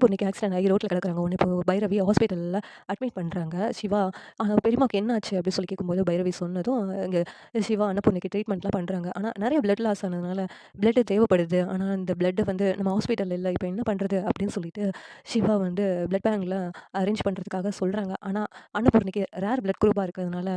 பொண்ணுக்கு ஆக்சிடென்ட் ஆகி ரோட்ல கிடக்குறாங்க. உடனே இப்போ பைரவி ஹாஸ்பிட்டல்ல அட்மிட் பண்றாங்க. சிவா பெரியம்மாக்கு என்ன ஆச்சு அப்படின்னு சொல்லி கேட்கும்போது, பைரவி சொன்னதும், இங்க சிவா அன்னபூர்ணிக்கு ட்ரீட்மெண்ட்லாம் பண்றாங்க. ஆனா நெறைய பிளட் லாஸ் ஆனதுனால, பிளட் தேவைப்படுது. ஆனா இந்த பிளட் வந்து நம்ம ஹாஸ்பிட்டல்ல இல்ல. இப்ப என்ன பண்றது அப்படின்னு சொல்லிட்டு, சிவா வந்து பிளட் பேங்க்ல அரேஞ்ச் பண்றதுக்காக சொல்றாங்க. ஆனா அன்னபூர்ணிக்கு ரேர் பிளட் குரூப்பா இருக்கிறதுனால,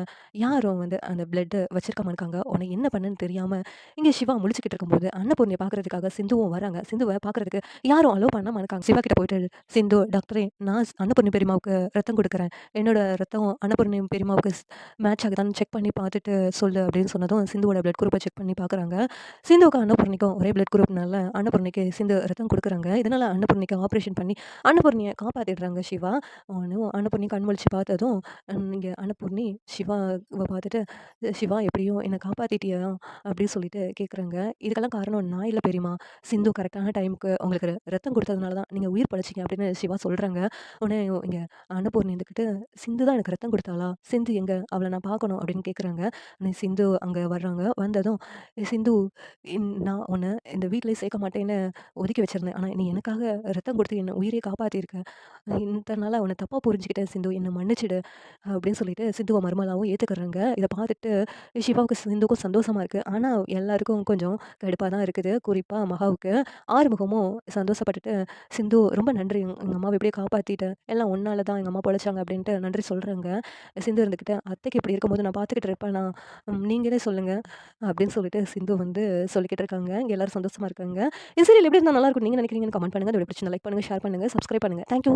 யாரும் வந்து அந்த பிளட் வச்சிருக்க மாட்டாங்க. உனக்கு என்ன பண்ணன்னு தெரியாம, இங்க சிவா முழிச்சுக்கிட்டு இருக்கும்போது, அன்னபூர்ணிய பார்க்கறதுக்காக சிந்துவும் வராங்க. சிந்துவ பார்க்கறதுக்கு யாரும் அலோ பண்ண மாட்றாங்க. சிவா கிட்ட போயிட்டு, "சிந்து டாக்டரே நான் அன்னபூர்ணி பெரியம்மாவுக்கு ரத்தம் குடுக்குறேன். என்னோட ரத்தம் அன்னபூர்ணி பெரியம்மாவுக்கு மேட்ச் ஆகுதான்னு செக் பண்ணி பார்த்துட்டு சொல்லு" அப்படின்னு சொன்னதும், சிந்துவோட பிளட் குரூப்ப செக் பண்ணி பார்க்குறாங்க. சிந்துவுக்கும் அன்னபூர்ணிக்கும் ஒரே பிளட் குரூப்னால, அன்னபூர்ணிக்கு சிந்து ரத்தம் குடுக்குறாங்க. இதனால அன்னபூர்ணிக்கு ஆப்ரேஷன் பண்ணி, அன்னபூர்ணிய காப்பாத்திடுறாங்க சிவா. அன்னபூர்ணி கண் முழிச்சு பார்த்ததும், இங்க அன்னபூர்ணி சிவாவ பார்த்துட்டு, "சிவா எப்படியோ என்ன காப்பாத்திட்டியா?" அப்படின்னு சொல்லிட்டு கேட்குறாங்க. "இதுக்கெல்லாம் காரணம் நான் இல்ல பெரியம்மா. சிந்து கரெக்ட்டான டைமுக்கு உங்களுக்கு ரத்தம் குடுத்ததுனால தான் நீங்க உயிர் பிழைச்சீங்க" அப்படின்னு சிவா சொல்றாங்க. உடனே இங்க அன்னபூர்ணி இருந்துகிட்டு, "சிந்து தான் எனக்கு ரத்தம் குடுத்தாளா? சிந்து எங்க? அவள நான் பார்க்கணும்" அப்படின்னு கேட்குறாங்க. உடனே சிந்து அங்க வர்றாங்க. வந்ததும், "சிந்து நான் உன்ன இந்த வீட்லயே சேர்க்க மாட்டேன்னு ஒதுக்கி வச்சிருந்தேன். ஆனா நீ எனக்காக ரத்தம் குடுத்து என்ன உயிரையே காப்பாத்தியிருக்க. இத்தன நாளா உன்ன தப்பா புரிஞ்சுக்கிட்டேன் சிந்து. என்ன மன்னிச்சுடு" அப்படின்னு சொல்லிட்டு சிந்துவ மருமலாவும் ஏத்துக்கிறாங்க. இத பார்த்துட்டு சிவாவுக்கும், சிந்துக்கும் சந்தோஷமா இருக்கு. ஆனா எல்லாருக்கும் கொஞ்சம் கடுப்பா தான் இருக்குது. குறிப்பா மகாவுக்கு. ஆறுமுகமும் சந்தோஷப்பட்டுட்டு, "சிந்து ரொம்ப நன்றி. எங்க அம்மாவ எப்படியோ காப்பாத்திட்ட. எல்லாம் உன்னால தான் எங்க அம்மா பொழச்சாங்க" அப்படின்ட்டு நன்றி சொல்றாங்க. சிந்து இருந்துகிட்டு, "அத்தைக்கு இப்படி இருக்கும்போது நான் பார்த்துக்கிட்டு இருப்பேனா? நீங்களே சொல்லுங்க" அப்படின்னு சொல்லிட்டு சிந்து வந்து சொல்லிக்கிட்டு இருக்காங்க. இங்க எல்லாரும் சந்தோஷமா இருக்காங்க. இந்த சீரியல் எப்படி இருந்தா நல்லாருக்கும்னு நீங்க நினைக்கிறீங்கன்னு கமெண்ட் பண்ணுங்க. இந்த வீடியோ பிடிச்சிருந்தா லைக் பண்ணுங்க, ஷேர் பண்ணுங்க, சப்ஸ்கிரைப் பண்ணுங்க. Thank you.